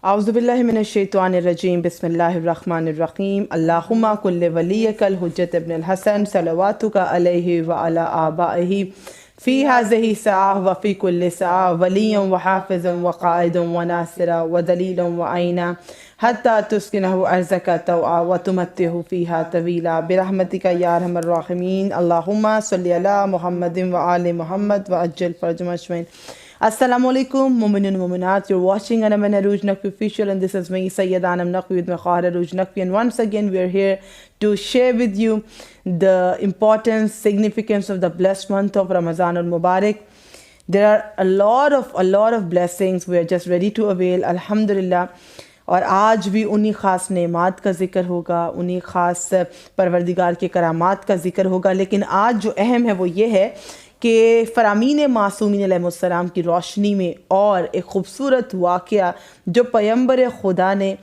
أعوذ بالله من الشيطان الرجيم بسم الله الرحمن الرحيم اللهم كل وليك الحجة ابن الحسن صلواتك عليه وعلى آبائه في هذه الساعة وفي كل ساعة وليا وحافظا وقائدا وناصرا ودليلا وعينا حتى تسكنه أرزك توعا وتمته فيها طويلا برحمتك يا أرحم الراحمين اللهم صل على محمد وآل محمد وعجل فرجهم أجمعين. Assalamu alaikum, Mu'minin and Mu'minat. You're watching Anam Arooj Naqvi Official, and this is me, Sayyid Anam Naqvi with Makhar Arooj Naqvi. And once again, we're here to share with you the importance, significance of the blessed month of Ramadan al-Mubarak. There are a lot of blessings. We are just ready to avail, Alhamdulillah. اور آج بھی انہی خاص نعمات کا ذکر ہوگا، انہی خاص پروردگار کے کرامات کا ذکر ہوگا، لیکن آج جو اہم ہے وہ یہ ہے کہ فرامین معصومین علیہ السلام کی روشنی میں اور ایک خوبصورت واقعہ جو پیغمبر خدا نے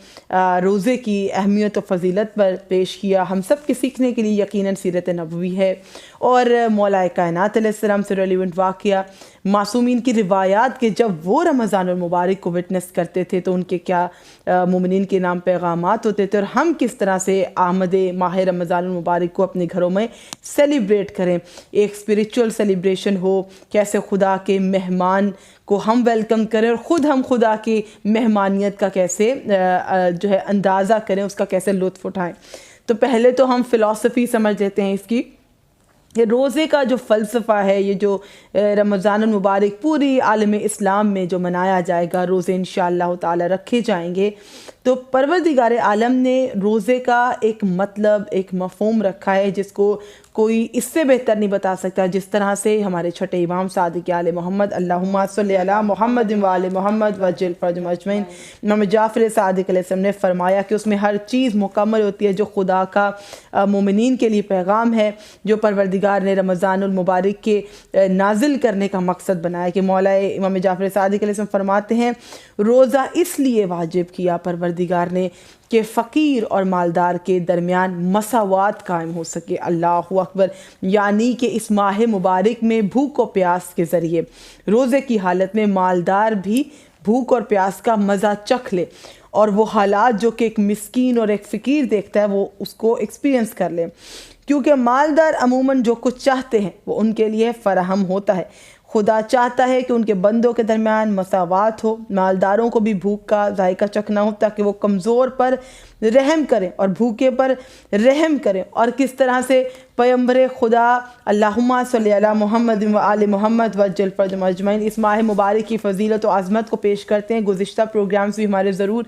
روزے کی اہمیت و فضیلت پر پیش کیا، ہم سب کے سیکھنے کے لیے یقیناً سیرت نبوی ہے، اور مولا کائنات علیہ السلام سے ریلیونٹ واقعہ، معصومین کی روایات کہ جب وہ رمضان المبارک کو وٹنس کرتے تھے تو ان کے کیا مومنین کے نام پیغامات ہوتے تھے، اور ہم کس طرح سے آمد ماہ رمضان المبارک کو اپنے گھروں میں سیلیبریٹ کریں، ایک اسپریچول سیلیبریشن ہو، کیسے خدا کے مہمان کو ہم ویلکم کریں اور خود ہم خدا کی مہمانیت کا کیسے جو ہے اندازہ کریں، اس کا کیسے لطف اٹھائیں۔ تو پہلے تو ہم فلسفی سمجھ لیتے ہیں اس کی، یہ روزے کا جو فلسفہ ہے، یہ جو رمضان المبارک پوری عالم اسلام میں جو منایا جائے گا، روزے انشاءاللہ تعالی رکھے جائیں گے، تو پروردگار عالم نے روزے کا ایک مطلب، ایک مفہوم رکھا ہے جس کو کوئی اس سے بہتر نہیں بتا سکتا، جس طرح سے ہمارے چھٹے امام صادق آل محمد اللہم صلی علی محمد وآل محمد وعجل فرجهم اجمعین، امام جعفر صادق علیہ السلام نے فرمایا کہ اس میں ہر چیز مکمل ہوتی ہے جو خدا کا مومنین کے لیے پیغام ہے، جو پروردگار نے رمضان المبارک کے نازل کرنے کا مقصد بنایا، کہ مولا امام جعفر صادق علیہ السلام فرماتے ہیں روزہ اس لیے واجب کیا پروردگار نے کہ فقیر اور مالدار کے درمیان مساوات قائم ہو سکے، اللہ اکبر، یعنی کہ اس ماہ مبارک میں بھوک و پیاس کے ذریعے روزے کی حالت میں مالدار بھی بھوک اور پیاس کا مزہ چکھ لے، اور وہ حالات جو کہ ایک مسکین اور ایک فقیر دیکھتا ہے وہ اس کو ایکسپیرینس کر لے، کیونکہ مالدار عموماً جو کچھ چاہتے ہیں وہ ان کے لیے فراہم ہوتا ہے۔ خدا چاہتا ہے کہ ان کے بندوں کے درمیان مساوات ہو، مالداروں کو بھی بھوک کا ذائقہ چکھنا ہو تاکہ وہ کمزور پر رحم کریں اور بھوکے پر رحم کریں۔ اور کس طرح سے پیغمبر خدا اللہم صلی علی محمد وآل محمد وعجل فرجهم اجمعین اس ماہ مبارک کی فضیلت و عظمت کو پیش کرتے ہیں۔ گزشتہ پروگرامز بھی ہمارے ضرور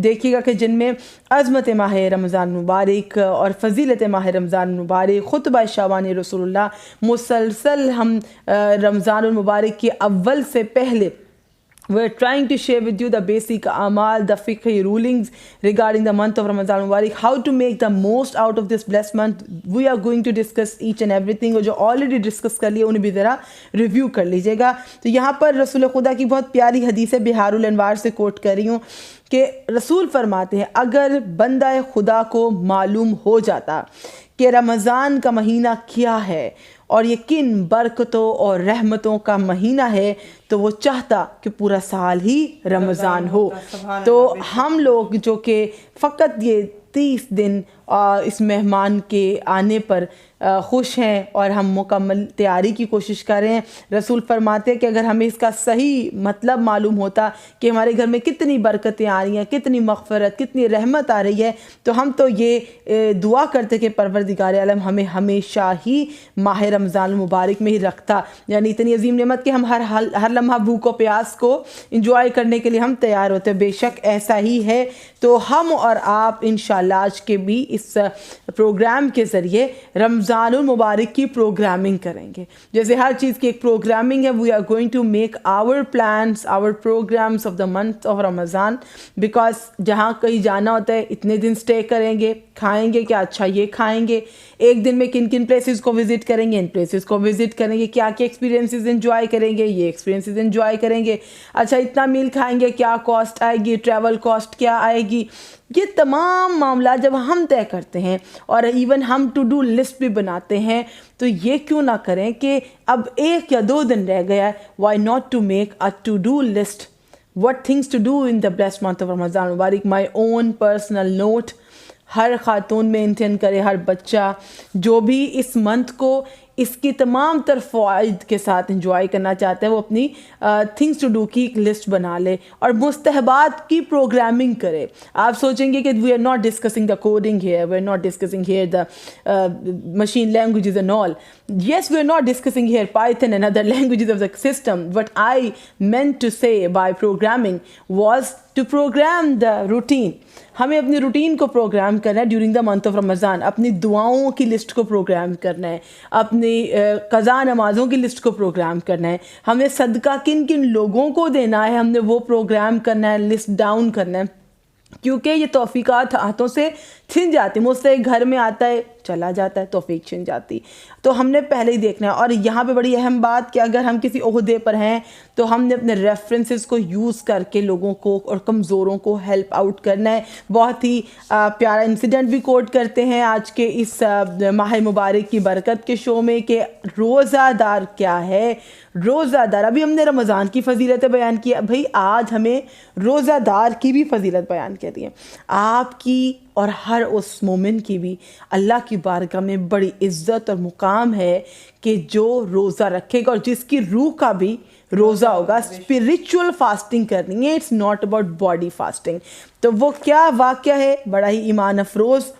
دیکھیے گا کہ جن میں عظمت ماہ رمضان مبارک اور فضیلت ماہ رمضان مبارک، خطبہ شعبان رسول اللہ، مسلسل ہم رمضان المبارک کے اول سے پہلے we're trying to share with you the basic amal, the fiqhi rulings regarding the month of Ramadan Mubarak, how to make the most out of this blessed month. We are going to discuss each and everything, اور جو already discuss کر لیے انہیں بھی ذرا review کر لیجئے گا۔ تو یہاں پر رسول خدا کی بہت پیاری حدیث بہار الانوار سے کوٹ کر رہی ہوں کہ رسول فرماتے ہیں اگر بندہ خدا کو معلوم ہو جاتا کہ رمضان کا مہینہ کیا ہے اور یہ کن برکتوں اور رحمتوں کا مہینہ ہے، تو وہ چاہتا کہ پورا سال ہی رمضان ہو۔ تو ہم لوگ جو کہ فقط یہ 30 دن اس مہمان کے آنے پر خوش ہیں اور ہم مکمل تیاری کی کوشش کر رہے ہیں، رسول فرماتے ہیں کہ اگر ہمیں اس کا صحیح مطلب معلوم ہوتا کہ ہمارے گھر میں کتنی برکتیں آ رہی ہیں، کتنی مغفرت، کتنی رحمت آ رہی ہے، تو ہم تو یہ دعا کرتے کہ پروردگار عالم ہمیں ہمیشہ ہی ماہ رمضان المبارک میں ہی رکھتا، یعنی اتنی عظیم نعمت کہ ہم ہر لمحہ بھوک و پیاس کو انجوائے کرنے کے لیے ہم تیار ہوتے ہیں۔ بے شک ایسا ہی ہے، تو ہم اور آپ انشاءاللہ آج کے بھی اس پروگرام کے ذریعے رمضان المبارک کی پروگرامنگ کریں گے، جیسے ہر چیز کی ایک پروگرامنگ ہے۔ We are going to make our plans, our programs of the month of Ramzan, because جہاں کہیں جانا ہوتا ہے اتنے دن سٹے کریں گے، کھائیں گے کیا، اچھا یہ کھائیں گے، ایک دن میں کن کن پلیسز کو وزٹ کریں گے، ان پلیسز کو وزٹ کریں گے، کیا کیا ایکسپیرینسز انجوائے کریں گے، یہ ایکسپیرینسز انجوائے کریں گے، اچھا اتنا میل کھائیں گے، کیا کاسٹ آئے گی، ٹریول کاسٹ کیا آئے گی، یہ تمام معاملات جب ہم طے کرتے ہیں اور ایون ہم ٹو ڈو لسٹ بھی بناتے ہیں، تو یہ کیوں نہ کریں کہ اب 1 یا 2 دن رہ گیا ہے، why not to make a to do list what things to do in the blessed month of Ramadan Mubarak. My own personal note, ہر خاتون مینٹین کرے, ہر بچہ جو بھی اس منتھ کو اس کی تمام تر فوائد کے ساتھ انجوائے کرنا چاہتا ہے, وہ اپنی تھنگس ٹو ڈو کی ایک لسٹ بنا لے اور مستحبات کی پروگرامنگ کرے. آپ سوچیں گے کہ we are not discussing the coding here, we are not discussing here the machine languages and all. Yes, we are not discussing here Python and other languages of the system. What I meant to say by programming was to program the routine. ہمیں اپنی routine کو programme کرنا ہے during the month of رمضان. اپنی دعاؤں کی list کو programme کرنا ہے, اپنی قضا نمازوں کی لسٹ کو پروگرام کرنا ہے, ہمیں صدقہ کن کن لوگوں کو دینا ہے ہم نے وہ پروگرام کرنا ہے, لسٹ ڈاؤن کرنا ہے, کیونکہ یہ توفیقات ہاتھوں سے چھن جاتی. مجھ سے گھر میں آتا ہے چلا جاتا ہے, توفیق چھن جاتی. تو ہم نے پہلے ہی دیکھنا ہے. اور یہاں پہ بڑی اہم بات کہ اگر ہم کسی عہدے پر ہیں تو ہم نے اپنے ریفرنسز کو یوز کر کے لوگوں کو اور کمزوروں کو ہیلپ آؤٹ کرنا ہے. بہت ہی پیارا انسیڈنٹ بھی کوٹ کرتے ہیں آج کے اس ماہ مبارک کی برکت کے شو میں کہ روزہ دار کیا ہے. روزہ دار, ابھی ہم نے رمضان کی فضیلتیں بیان کی, بھائی آج ہمیں روزہ دار کی بھی فضیلت بیان کرتی ہے. آپ کی اور ہر اس مومن کی بھی اللہ کی بارگاہ میں بڑی عزت اور مقام ہے کہ جو روزہ رکھے گا اور جس کی روح کا بھی روزہ ہوگا. اسپریچول فاسٹنگ کرنی ہے, it's not about body fasting. تو وہ کیا واقعہ ہے بڑا ہی ایمان افروز,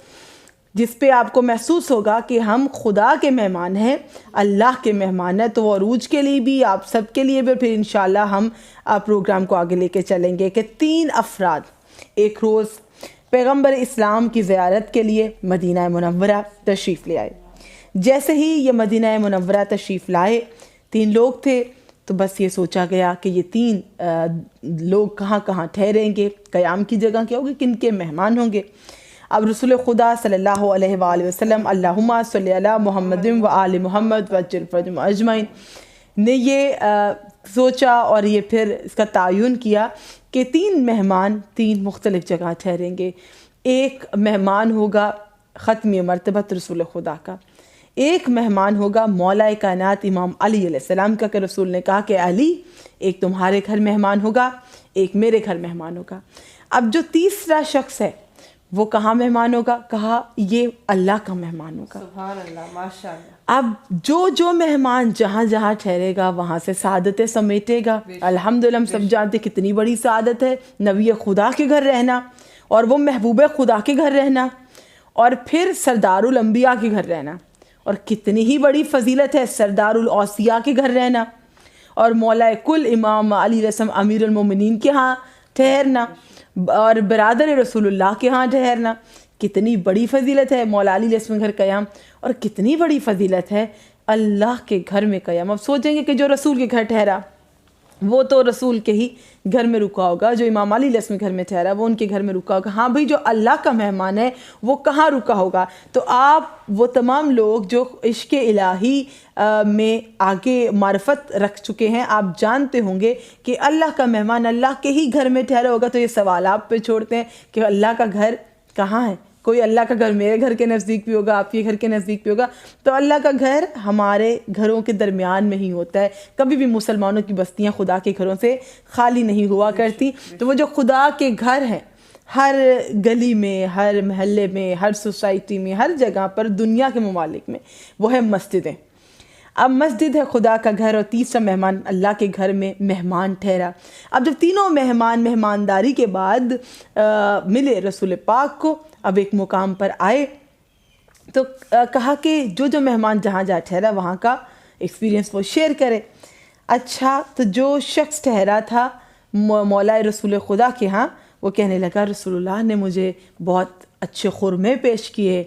جس پہ آپ کو محسوس ہوگا کہ ہم خدا کے مہمان ہیں, اللہ کے مہمان ہیں. تو وہ عروج کے لیے بھی, آپ سب کے لیے بھی, پھر انشاءاللہ ہم پروگرام کو آگے لے کے چلیں گے کہ 3 افراد ایک روز پیغمبر اسلام کی زیارت کے لیے مدینہ منورہ تشریف لے آئے. جیسے ہی یہ مدینہ منورہ تشریف لائے, 3 لوگ تھے, تو بس یہ سوچا گیا کہ یہ 3 لوگ کہاں کہاں ٹھہریں گے, قیام کی جگہ کیا ہوگی, کن کے مہمان ہوں گے. اب رسول خدا صلی اللہ علیہ وآلہ وسلم اللہم صلی علی محمد و آل محمد وعجل فرجہم اجمعین نے یہ سوچا اور یہ پھر اس کا تعین کیا کہ 3 مہمان 3 مختلف جگہ ٹھہریں گے. ایک مہمان ہوگا ختم مرتبت رسول خدا کا, ایک مہمان ہوگا مولا کائنات امام علی علیہ السلام کا, کہ رسول نے کہا کہ علی ایک تمہارے گھر مہمان ہوگا, ایک میرے گھر مہمان ہوگا. اب جو تیسرا شخص ہے وہ کہاں مہمان ہوگا, کہا یہ اللہ کا مہمان ہوگا. سبحان اللہ, ماشاء اللہ. اب جو مہمان جہاں جہاں ٹھہرے گا وہاں سے سعادتیں سمیٹے گا. الحمدللہ ہم سب جانتے کتنی بڑی سعادت ہے نبی خدا کے گھر رہنا, اور وہ محبوب خدا کے گھر رہنا, اور پھر سردار الانبیاء کے گھر رہنا, اور کتنی ہی بڑی فضیلت ہے سردار الاوصیاء کے گھر رہنا, اور مولا کل امام علی رسم امیر المومنین کے ہاں ٹھہرنا, اور برادر رسول اللہ کے ہاں ٹھہرنا. کتنی بڑی فضیلت ہے مولا علی رسم گھر قیام, اور کتنی بڑی فضیلت ہے اللہ کے گھر میں قیام. اب سوچیں گے کہ جو رسول کے گھر ٹھہرا وہ تو رسول کے ہی گھر میں رکا ہوگا, جو امام علی رسم گھر میں ٹھہرا وہ ان کے گھر میں رکا ہوگا. ہاں بھائی جو اللہ کا مہمان ہے وہ کہاں رکا ہوگا. تو آپ وہ تمام لوگ جو عشق الہی میں آگے معرفت رکھ چکے ہیں, آپ جانتے ہوں گے کہ اللہ کا مہمان اللہ کے ہی گھر میں ٹھہرا ہوگا. تو یہ سوال آپ پہ چھوڑتے ہیں کہ اللہ کا گھر کہاں ہے. کوئی اللہ کا گھر میرے گھر کے نزدیک بھی ہوگا, آپ کے گھر کے نزدیک بھی ہوگا. تو اللہ کا گھر ہمارے گھروں کے درمیان میں ہی ہوتا ہے. کبھی بھی مسلمانوں کی بستیاں خدا کے گھروں سے خالی نہیں ہوا کرتی. تو وہ جو خدا کے گھر ہیں ہر گلی میں, ہر محلے میں, ہر سوسائٹی میں, ہر جگہ پر دنیا کے ممالک میں, وہ ہے مسجدیں. اب مسجد ہے خدا کا گھر, اور تیسرا مہمان اللہ کے گھر میں مہمان ٹھہرا. اب جب تینوں مہمان مہمانداری کے بعد ملے رسول پاک کو, اب ایک مقام پر آئے تو کہا کہ جو مہمان جہاں جہاں ٹھہرا وہاں کا ایکسپیرینس وہ شیئر کرے. اچھا, تو جو شخص ٹھہرا تھا مولا رسول خدا کے ہاں, وہ کہنے لگا رسول اللہ نے مجھے بہت اچھے خرمے پیش کیے,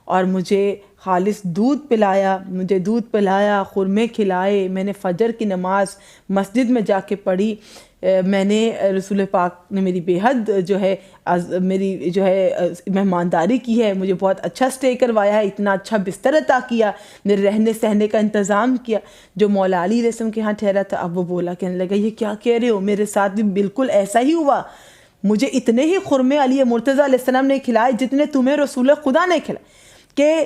اور مجھے خالص دودھ پلایا, خرمے کھلائے, میں نے فجر کی نماز مسجد میں جا کے پڑھی, میں نے رسول پاک نے میری بے حد میری مہمانداری کی ہے, مجھے بہت اچھا سٹے کروایا ہے, اتنا اچھا بستر عطا کیا, میرے رہنے سہنے کا انتظام کیا. جو مولا علی رسم کے ہاں ٹھہرا تھا اب وہ بولا, کہنے لگا یہ کیا کہہ رہے ہو, میرے ساتھ بھی بالکل ایسا ہی ہوا, مجھے اتنے ہی خرمے علی مرتضیٰ علیہ السلام نے کھلائے جتنے تمہیں رسول خدا نے کھلائے. کہ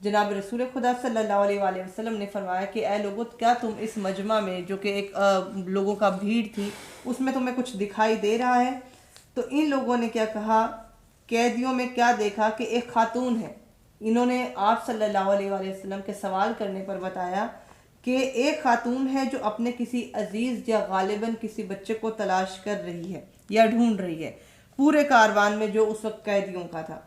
جناب رسول خدا صلی اللہ علیہ وآلہ وسلم نے فرمایا کہ اے لوگو کیا تم اس مجمع میں جو کہ ایک لوگوں کا بھیڑ تھی اس میں تمہیں کچھ دکھائی دے رہا ہے؟ تو ان لوگوں نے کیا کہا، قیدیوں میں کیا دیکھا کہ ایک خاتون ہے۔ انہوں نے آپ صلی اللہ علیہ وآلہ وسلم کے سوال کرنے پر بتایا کہ ایک خاتون ہے جو اپنے کسی عزیز یا غالباً کسی بچے کو تلاش کر رہی ہے یا ڈھونڈ رہی ہے پورے کاروان میں جو اس وقت قیدیوں کا تھا۔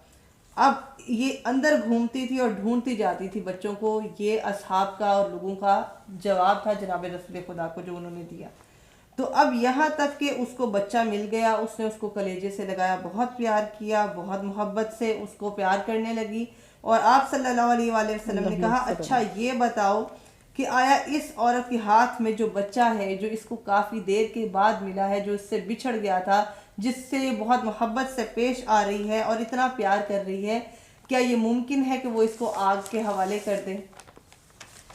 اب یہ اندر گھومتی تھی اور ڈھونڈتی جاتی تھی بچوں کو۔ یہ اصحاب کا اور لوگوں کا جواب تھا جناب رسول خدا کو جو انہوں نے دیا۔ تو اب یہاں تک کہ اس کو بچہ مل گیا، اس نے اس کو کلیجے سے لگایا، بہت پیار کیا، بہت محبت سے اس کو پیار کرنے لگی، اور آپ صلی اللہ علیہ وآلہ وسلم نے کہا اچھا یہ بتاؤ کہ آیا اس عورت کے ہاتھ میں جو بچہ ہے جو اس کو کافی دیر کے بعد ملا ہے، جو اس سے بچھڑ گیا تھا، جس سے بہت محبت سے پیش آ رہی ہے اور اتنا پیار کر رہی ہے، کیا یہ ممکن ہے کہ وہ اس کو آگ کے حوالے کر دے؟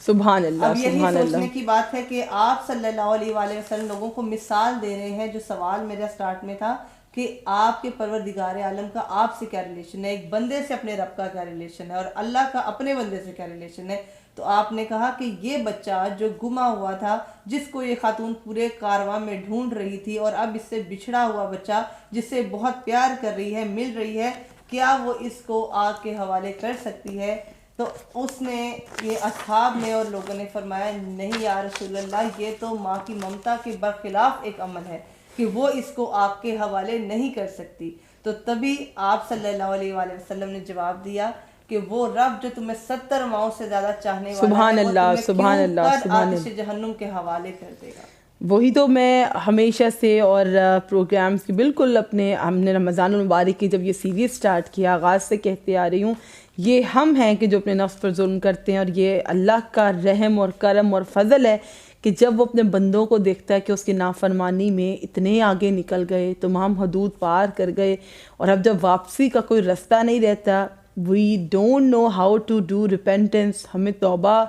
سبحان اللہ، اب یہی سبحان اللہ۔ سوچنے کی بات ہے کہ آپ صلی اللہ علیہ وآلہ وسلم لوگوں کو مثال دے رہے ہیں۔ جو سوال میرا سٹارٹ میں تھا کہ آپ کے پروردگار عالم کا آپ سے کیا ریلیشن ہے، ایک بندے سے اپنے رب کا کیا ریلیشن ہے، اور اللہ کا اپنے بندے سے کیا ریلیشن ہے، تو آپ نے کہا کہ یہ بچہ جو گما ہوا تھا، جس کو یہ خاتون پورے کارواں میں ڈھونڈ رہی تھی، اور اب اس سے بچھڑا ہوا بچہ جس سے بہت پیار کر رہی ہے، مل رہی ہے، کیا وہ اس کو آگ کے حوالے کر سکتی ہے؟ تو اس نے، یہ اصحاب نے اور لوگوں نے فرمایا نہیں یا رسول اللہ، یہ تو ماں کی ممتا کے برخلاف ایک عمل ہے کہ وہ اس کو آپ کے حوالے نہیں کر سکتی۔ تو تبھی آپ صلی اللہ علیہ وآلہ وسلم نے جواب دیا کہ وہ رب جو تمہیں 70 ماؤں سے زیادہ چاہنے والا سبحان ہے، وہ اللہ، تمہیں سبحان کیوں اللہ، کر سبحان آتش جہنم کے حوالے کر دے گا؟ وہی تو میں ہمیشہ سے اور پروگرامز کی بالکل اپنے، ہم نے رمضان المبارک کی جب یہ سیریز سٹارٹ کیا آغاز سے کہتے آ رہی ہوں، یہ ہم ہیں کہ جو اپنے نفس پر ظلم کرتے ہیں، اور یہ اللہ کا رحم اور کرم اور فضل ہے کہ جب وہ اپنے بندوں کو دیکھتا ہے کہ اس کی نافرمانی میں اتنے آگے نکل گئے، تمام حدود پار کر گئے، اور اب جب واپسی کا کوئی رستہ نہیں رہتا، we don't know how to do repentance, ہمیں توبہ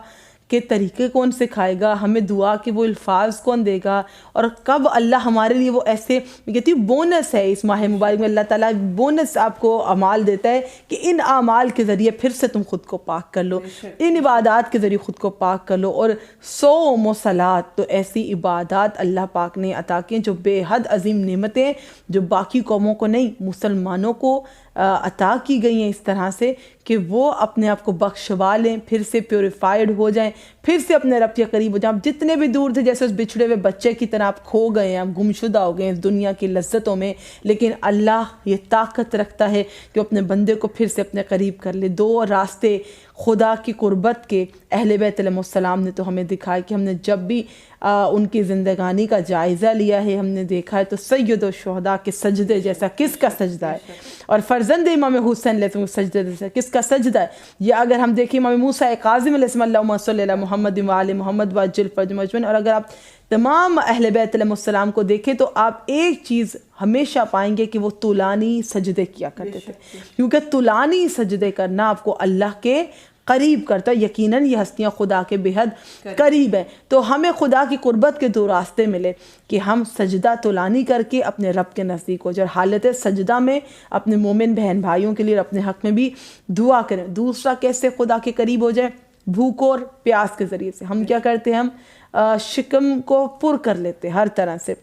کے طریقے کون سکھائے گا، ہمیں دعا کے وہ الفاظ کون دے گا، اور کب اللہ ہمارے لیے وہ ایسے، میں کہتی ہوں بونس ہے اس ماہ مبارک میں، اللہ تعالیٰ بونس آپ کو اعمال دیتا ہے کہ ان اعمال کے ذریعے پھر سے تم خود کو پاک کر لو، ان عبادات کے ذریعے خود کو پاک کر لو، اور صوم و صلات، تو ایسی عبادات اللہ پاک نے عطا کی ہیں جو بے حد عظیم نعمتیں، جو باقی قوموں کو نہیں، مسلمانوں کو عطا کی گئی ہیں اس طرح سے کہ وہ اپنے آپ کو بخشوا لیں، پھر سے پیوریفائڈ ہو جائیں، پھر سے اپنے رب کے قریب ہو جائیں۔ آپ جتنے بھی دور تھے، جیسے اس بچھڑے ہوئے بچے کی طرح آپ کھو گئے ہیں، آپ گمشدہ ہو گئے ہیں اس دنیا کی لذتوں میں، لیکن اللہ یہ طاقت رکھتا ہے کہ وہ اپنے بندے کو پھر سے اپنے قریب کر لے۔ دو راستے خدا کی قربت کے اہل بیت علیہ السلام نے تو ہمیں دکھائے کہ ہم نے جب بھی ان کی زندگانی کا جائزہ لیا ہے، ہم نے دیکھا ہے تو سید الشہداء کے سجدے جیسا کس کا سجدہ ہے، اور فرزند امام حسین علیہ السلام کے سجدے جیسا کس کا سجدہ ہے، یا اگر ہم دیکھیں امام موسیٰ کاظم علیہ السلام، اللہم صلی علی محمد وآل محمد وعجل فرج مجمعین، اور اگر آپ تمام اہل بیت علیہ السلام کو دیکھیں تو آپ ایک چیز ہمیشہ پائیں گے کہ وہ طولانی سجدے کیا کرتے تھے، کیونکہ طولانی سجدے کرنا آپ کو اللہ کے قریب کرتا ہے۔ یقیناً یہ ہستیاں خدا کے بے حد قریب ہیں، تو ہمیں خدا کی قربت کے دو راستے ملے کہ ہم سجدہ طولانی کر کے اپنے رب کے نزدیک ہو جائے، اور حالت سجدہ میں اپنے مومن بہن بھائیوں کے لیے اور اپنے حق میں بھی دعا کریں۔ دوسرا کیسے خدا کے قریب ہو جائے؟ بھوک اور پیاس کے ذریعے سے۔ ہم کیا کرتے ہیں؟ ہم شکم کو پر کر لیتے ہر طرح سے،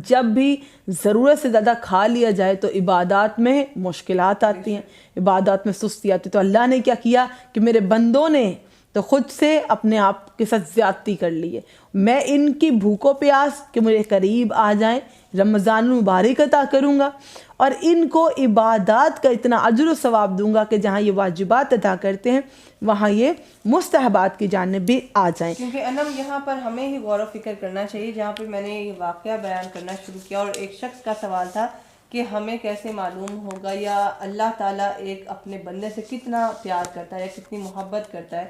جب بھی ضرورت سے زیادہ کھا لیا جائے تو عبادات میں مشکلات آتی ہیں، عبادات میں سستی آتی ہے۔ تو اللہ نے کیا کیا کہ میرے بندوں نے تو خود سے اپنے آپ کے ساتھ زیادتی کر لی ہے، میں ان کی بھوک و پیاس کہ مجھے قریب آ جائیں رمضان المبارک عطا کروں گا، اور ان کو عبادات کا اتنا اجر و ثواب دوں گا کہ جہاں یہ واجبات ادا کرتے ہیں وہاں یہ مستحبات کی جانب بھی آ جائیں۔ کیونکہ انم یہاں پر ہمیں ہی غور و فکر کرنا چاہیے، جہاں پہ میں نے یہ واقعہ بیان کرنا شروع کیا اور ایک شخص کا سوال تھا کہ ہمیں کیسے معلوم ہوگا یا اللہ تعالیٰ ایک اپنے بندے سے کتنا پیار کرتا ہے یا کتنی محبت کرتا ہے،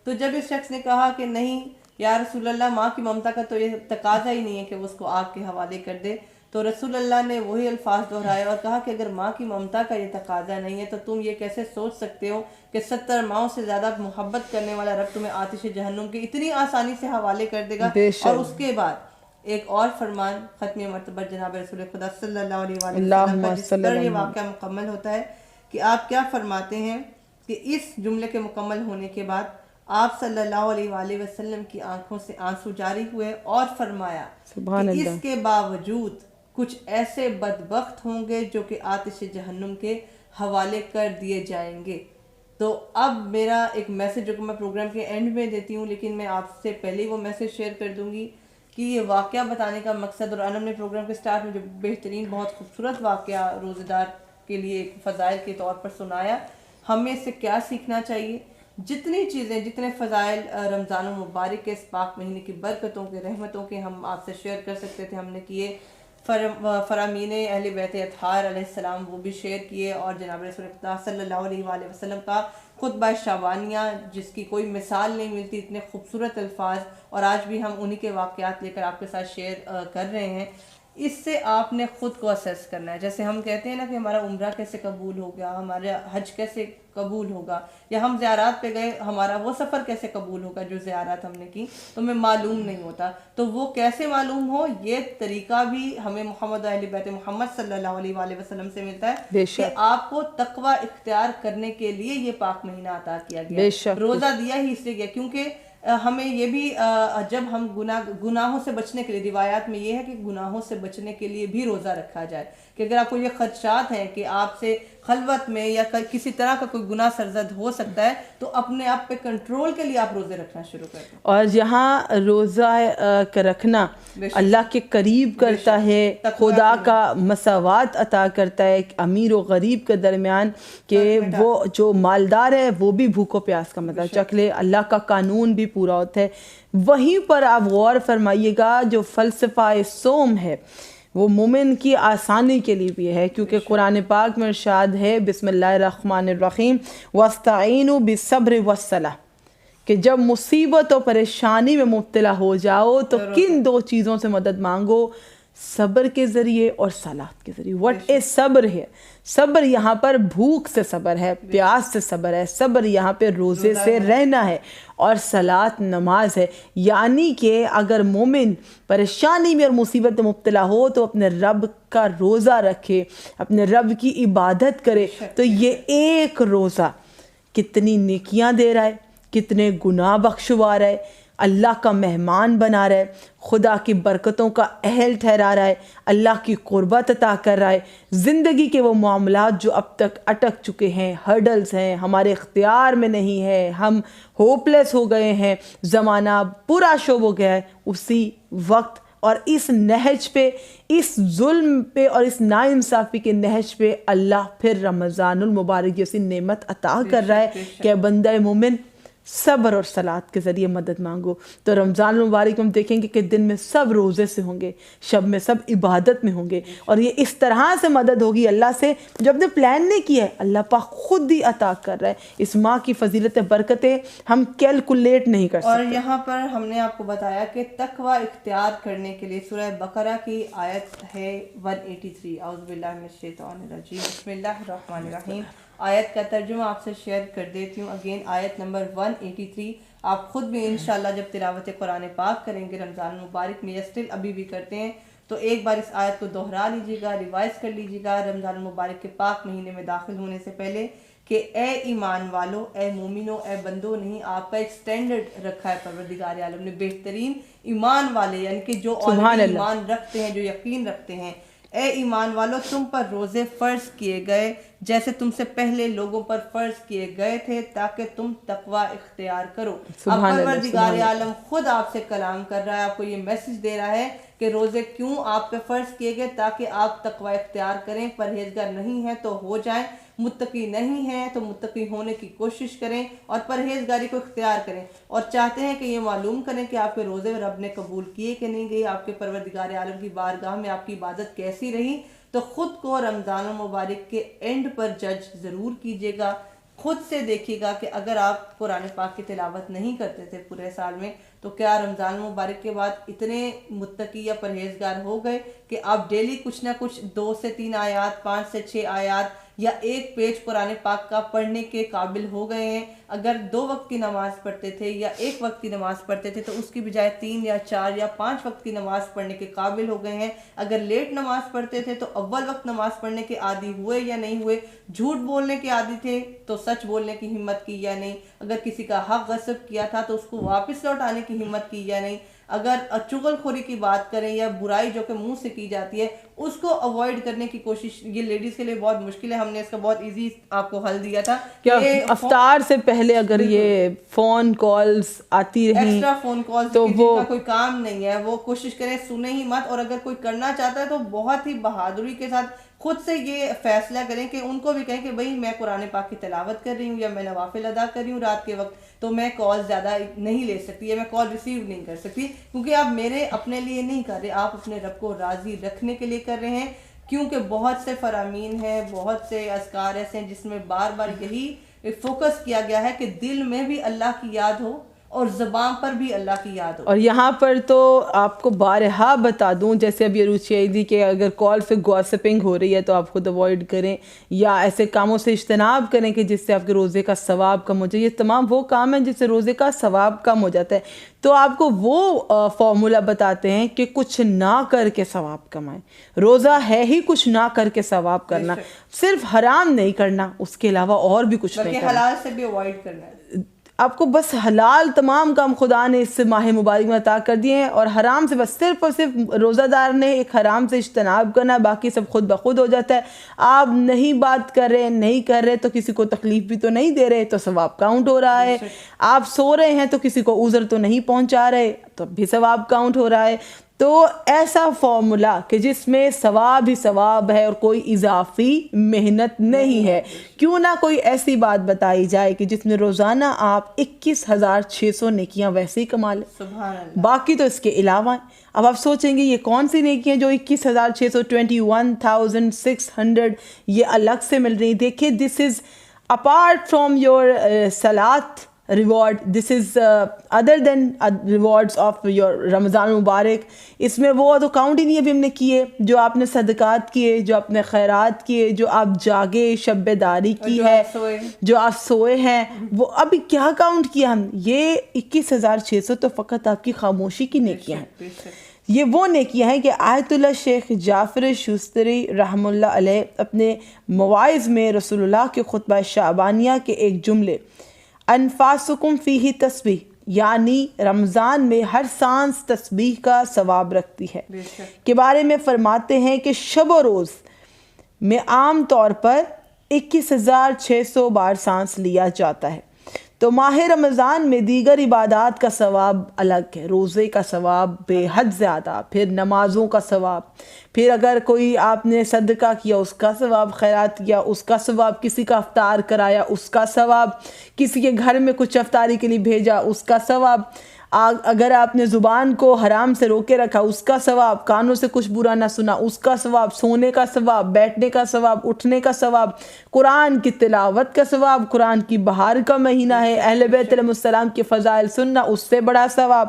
تو جب اس شخص نے کہا کہ نہیں یا رسول اللہ، ماں کی ممتا کا تو یہ تقاضا ہی نہیں ہے کہ وہ اس کو آگ کے حوالے کر دے، تو رسول اللہ نے وہی الفاظ دہرائے اور کہا کہ اگر ماں کی ممتا کا یہ تقاضا نہیں ہے تو تم یہ کیسے سوچ سکتے ہو کہ 70 ماؤں سے زیادہ محبت کرنے والا رب تمہیں آتش جہنم کے اتنی آسانی سے حوالے کر دے گا۔ اور اس کے بعد ایک اور فرمان ختم مرتبہ جناب رسول خدا صلی اللہ علیہ وآلہ وسلم کا، جس پر یہ واقعہ مکمل ہوتا ہے کہ آپ کیا فرماتے ہیں کہ اس جملے کے مکمل ہونے کے بعد آپ صلی اللہ علیہ وآلہ وسلم کی آنکھوں سے آنسو جاری ہوئے اور فرمایا کہ اس کے باوجود کچھ ایسے بدبخت ہوں گے جو کہ آتش جہنم کے حوالے کر دیے جائیں گے. تو اب میرا ایک میسج جو کہ میں پروگرام کے اینڈ میں دیتی ہوں، لیکن میں آپ سے پہلے ہی وہ میسج شیئر کر دوں گی کہ یہ واقعہ بتانے کا مقصد، اور انم نے پروگرام کے سٹارٹ میں جو بہترین بہت خوبصورت واقعہ روزہ دار کے لیے ایک فضائل کے طور پر سنایا، ہمیں اس سے کیا سیکھنا چاہیے. جتنی چیزیں، جتنے فضائل رمضان المبارک کے اس پاک مہینے کی برکتوں کے، رحمتوں کے ہم آپ سے شیئر کر سکتے تھے، ہم نے کیے. فرامین اہل بیت اطہار علیہ السلام وہ بھی شیئر کیے، اور جناب رسول اللہ صلی اللہ علیہ وآلہ وسلم کا خطبہ شعبانیہ جس کی کوئی مثال نہیں ملتی، اتنے خوبصورت الفاظ، اور آج بھی ہم انہی کے واقعات لے کر آپ کے ساتھ شیئر کر رہے ہیں. اس سے آپ نے خود کو اسیس کرنا ہے. جیسے ہم کہتے ہیں نا کہ ہمارا عمرہ کیسے قبول ہو گیا، ہمارا حج کیسے قبول ہوگا، یا ہم زیارات پہ گئے ہمارا وہ سفر کیسے قبول ہوگا جو زیارات ہم نے کی، تو ہمیں معلوم نہیں ہوتا. تو وہ کیسے معلوم ہو، یہ طریقہ بھی ہمیں محمد اہل بیت محمد صلی اللہ علیہ وآلہ وسلم سے ملتا ہے کہ آپ کو تقوی اختیار کرنے کے لیے یہ پاک مہینہ عطا کیا گیا. روزہ دیا ہی اس لیے گیا کیونکہ ہمیں یہ بھی جب ہم گناہوں سے بچنے کے لیے، روایات میں یہ ہے کہ گناہوں سے بچنے کے لیے بھی روزہ رکھا جائے، کہ اگر آپ کو یہ خدشات ہیں کہ آپ سے خلوت میں یا کسی طرح کا کوئی گناہ سرزد ہو سکتا ہے، تو اپنے آپ پہ کنٹرول کے لیے آپ روزے رکھنا شروع کر دیں. اور یہاں روزہ کا رکھنا اللہ کے قریب کرتا ہے، خدا کا مساوات عطا کرتا ہے امیر و غریب کے درمیان، کہ وہ جو مالدار ہے وہ بھی بھوک و پیاس کا مزہ چکھ لے، اللہ کا قانون بھی پورا ہوتا ہے. وہیں پر آپ غور فرمائیے گا جو فلسفہ صوم ہے وہ مومن کی آسانی کے لیے بھی ہے، کیونکہ قرآن پاک میں ارشاد ہے بسم اللہ الرحمن الرحیم وَاسْتَعِینُوا بِالصَّبْرِ وَالصَّلَاةِ، کہ جب مصیبت و پریشانی میں مبتلا ہو جاؤ تو کن دو چیزوں سے مدد مانگو، صبر کے ذریعے اور صلاۃ کے ذریعے. وٹ از صبر ہے؟ صبر یہاں پر بھوک سے صبر ہے، پیاس سے صبر ہے، صبر یہاں پہ روزے سے رہنا ہے، اور صلاۃ نماز ہے. یعنی کہ اگر مومن پریشانی میں اور مصیبت میں مبتلا ہو تو اپنے رب کا روزہ رکھے، اپنے رب کی عبادت کرے، تو یہ ایک روزہ کتنی نیکیاں دے رہا ہے، کتنے گناہ بخشوا رہا ہے، اللہ کا مہمان بنا رہا ہے، خدا کی برکتوں کا اہل ٹھہرا رہا ہے، اللہ کی قربت عطا کر رہا ہے. زندگی کے وہ معاملات جو اب تک اٹک چکے ہیں، ہرڈلز ہیں، ہمارے اختیار میں نہیں ہے، ہم ہوپلیس ہو گئے ہیں، زمانہ پورا شو ہو گیا ہے، اسی وقت اور اس نہج پہ، اس ظلم پہ اور اس ناانصافی کے نہج پہ اللہ پھر رمضان المبارک جیسی نعمت عطا کر رہا ہے کہ بندہ مومن صبر اور صلاۃ کے ذریعے مدد مانگو. تو رمضان المبارک ہم دیکھیں گے کہ دن میں سب روزے سے ہوں گے، شب میں سب عبادت میں ہوں گے، اور یہ اس طرح سے مدد ہوگی اللہ سے جو ہم نے پلان نہیں کیا ہے، اللہ پاک خود ہی عطا کر رہا ہے. اس ماہ کی فضیلت برکتیں ہم کیلکولیٹ نہیں کر سکتے. اور یہاں پر ہم نے آپ کو بتایا کہ تقوی اختیار کرنے کے لیے سورہ بقرہ کی آیت ہے 183. اعوذ باللہ من الشیطان الرجیم، بسم اللہ الرحمن الرحیم. آیت کا ترجمہ آپ سے شیئر کر دیتی ہوں. اگین آیت نمبر 183. آپ خود بھی انشاءاللہ جب تلاوت قرآن پاک کریں گے رمضان المبارک میں، یا اسٹل ابھی بھی کرتے ہیں، تو ایک بار اس آیت کو دہرا لیجیے گا، ریوائز کر لیجیے گا رمضان المبارک کے پاک مہینے میں داخل ہونے سے پہلے، کہ اے ایمان والو، اے مومنو، اے بندو، نہیں آپ کا ایک سٹینڈرڈ رکھا ہے پروردگار عالم نے، بہترین ایمان والے، یعنی کہ جو آلریڈی ایمان رکھتے ہیں، جو یقین رکھتے ہیں. اے ایمان والو، تم پر روزے فرض کیے گئے جیسے تم سے پہلے لوگوں پر فرض کیے گئے تھے تاکہ تم تقوی اختیار کرو. اب پروردگار عالم خود آپ سے کلام کر رہا ہے، آپ کو یہ میسج دے رہا ہے کہ روزے کیوں آپ پہ فرض کیے گئے، تاکہ آپ تقوی اختیار کریں. پرہیزگار نہیں ہیں تو ہو جائیں، متقی نہیں ہیں تو متقی ہونے کی کوشش کریں اور پرہیزگاری کو اختیار کریں. اور چاہتے ہیں کہ یہ معلوم کریں کہ آپ کے روزے رب نے قبول کیے کہ نہیں گئے، آپ کے پروردگار عالم کی بارگاہ میں آپ کی عبادت کیسی رہی. تو خود کو رمضان المبارک کے اینڈ پر جج ضرور کیجیے گا، خود سے دیکھیے گا کہ اگر آپ قرآن پاک کی تلاوت نہیں کرتے تھے پورے سال میں، تو کیا رمضان المبارک کے بعد اتنے متقی یا پرہیزگار ہو گئے کہ آپ ڈیلی کچھ نہ کچھ 2 سے 3 آیات، 5 سے 6 آیات یا ایک پیج قرآن پاک کا پڑھنے کے قابل ہو گئے ہیں. اگر 2 وقت کی نماز پڑھتے تھے یا 1 وقت کی نماز پڑھتے تھے تو اس کی بجائے 3 یا 4 یا 5 وقت کی نماز پڑھنے کے قابل ہو گئے ہیں. اگر لیٹ نماز پڑھتے تھے تو اول وقت نماز پڑھنے کے عادی ہوئے یا نہیں ہوئے. جھوٹ بولنے کے عادی تھے تو سچ بولنے کی ہمت کی یا نہیں. اگر کسی کا حق غصب کیا تھا تو اس کو واپس لوٹانے کی ہمت کی یا نہیں. اگر چغل خوری کی بات کریں یا برائی جو کہ منہ سے کی جاتی ہے اس کو اوائڈ کرنے کی کوشش. یہ لیڈیز کے لیے بہت مشکل ہے. ہم نے اس کا بہت ایزی آپ کو حل دیا تھا کہ افطار سے پہلے اگر یہ فون کالز آتی رہیں, ایکسٹرا فون کالز تو جن کا کوئی کام نہیں ہے وہ کوشش کریں سنیں ہی مت. اور اگر کوئی کرنا چاہتا ہے تو بہت ہی بہادری کے ساتھ خود سے یہ فیصلہ کریں کہ ان کو بھی کہیں کہ بھائی میں قرآن پاک کی تلاوت کر رہی ہوں یا میں نوافل ادا کر رہی ہوں رات کے وقت, تو میں کال زیادہ نہیں لے سکتی یا میں کال ریسیو نہیں کر سکتی, کیونکہ آپ میرے اپنے لیے نہیں کر رہے, آپ اپنے رب کو راضی رکھنے کے لیے کر رہے ہیں. کیونکہ بہت سے فرامین ہیں, بہت سے اذکار ایسے ہیں جس میں بار بار یہی فوکس کیا گیا ہے کہ دل میں بھی اللہ کی یاد ہو اور زبان پر بھی اللہ کی یاد ہو. اور یہاں پر تو آپ کو بارہا بتا دوں, جیسے ابھی عروج شہیدی کہ اگر کال پہ گوسپنگ ہو رہی ہے تو آپ خود اوائڈ کریں یا ایسے کاموں سے اجتناب کریں کہ جس سے آپ کے روزے کا ثواب کم ہو جائے. یہ تمام وہ کام ہیں جس سے روزے کا ثواب کم ہو جاتا ہے. تو آپ کو وہ فارمولا بتاتے ہیں کہ کچھ نہ کر کے ثواب کمائیں. روزہ ہے ہی کچھ نہ کر کے ثواب کرنا, صرف حرام نہیں کرنا, اس کے علاوہ اور بھی کچھ نہیں کرنا, حلال سے بھی اوائڈ کرنا ہے. آپ کو بس حلال تمام کام خدا نے اس ماہ مبارک میں عطا کر دیے ہیں, اور حرام سے بس صرف اور صرف روزہ دار نے ایک حرام سے اجتناب کرنا, باقی سب خود بخود ہو جاتا ہے. آپ نہیں بات کر رہے, نہیں کر رہے تو کسی کو تکلیف بھی تو نہیں دے رہے, تو ثواب کاؤنٹ ہو رہا ہے. آپ سو رہے ہیں تو کسی کو عذر تو نہیں پہنچا رہے, تو بھی ثواب کاؤنٹ ہو رہا ہے. تو ایسا فارمولا کہ جس میں ثواب ہی ثواب ہے اور کوئی اضافی محنت نہیں ہے. کیوں نہ کوئی ایسی بات بتائی جائے کہ جس میں روزانہ آپ 21,600 نیکیاں ویسے ہی کما لیں, سبحان اللہ. باقی تو اس کے علاوہ ہیں. اب آپ سوچیں گے یہ کون سی نیکیاں جو 21,600 21,600 یہ الگ سے مل رہی. دیکھیں, this is apart from your صلات reward, this is other than rewards of your Ramadan مبارک. اس میں وہ تو کاؤنٹ ہی نہیں ابھی ہم نے کیے جو آپ نے صدقات کیے, جو آپ نے خیرات کیے, جو آپ جاگے شب بیداری کی ہے, جو آپ سوئے ہیں, وہ ابھی کیا کاؤنٹ کیا ہم. یہ 21,600 تو فقط آپ کی خاموشی کی نیکیاں ہیں. یہ وہ نیکیاں ہیں کہ آیت اللہ شیخ جعفر شوستری رحم اللہ علیہ اپنے مواعظ میں رسول اللہ کے خطبہ شعبانیہ کے ایک جملے انفاسکم فیہ تسبیح, یعنی رمضان میں ہر سانس تسبیح کا ثواب رکھتی ہے, کے بارے میں فرماتے ہیں کہ شب و روز میں عام طور پر 21,600 بار سانس لیا جاتا ہے. تو ماہ رمضان میں دیگر عبادات کا ثواب الگ ہے, روزے کا ثواب بے حد زیادہ, پھر نمازوں کا ثواب, پھر اگر کوئی آپ نے صدقہ کیا اس کا ثواب, خیرات کیا اس کا ثواب, کسی کا افطار کرایا اس کا ثواب, کسی کے گھر میں کچھ افطاری کے لیے بھیجا اس کا ثواب, اگر آپ نے زبان کو حرام سے روکے رکھا اس کا ثواب, کانوں سے کچھ برا نہ سنا اس کا ثواب, سونے کا ثواب, بیٹھنے کا ثواب, اٹھنے کا ثواب, قرآن کی تلاوت کا ثواب, قرآن کی بہار کا مہینہ ہے, اہل بیت علیہ السلام کے فضائل سننا اس سے بڑا ثواب.